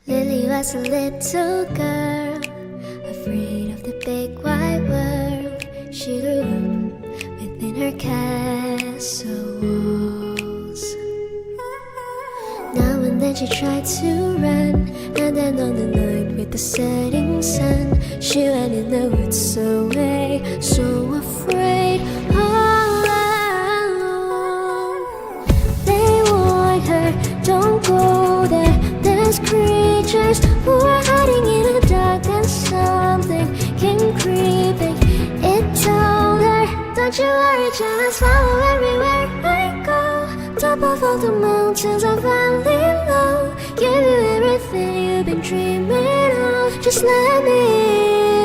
Lily was a little girl, afraid of the big wide world. She grew up within her castle walls. Now and then she tried to run, and then on the night with the setting sun, she went in the woods away, so afraid, all alone. They warned her, don't go there, there's creatures who are hiding in the dark, and something came creeping. It told her, don't you worry, just follow everywhere I go. Top of all the mountains, a valley low, give you everything you've been dreaming of. Just let me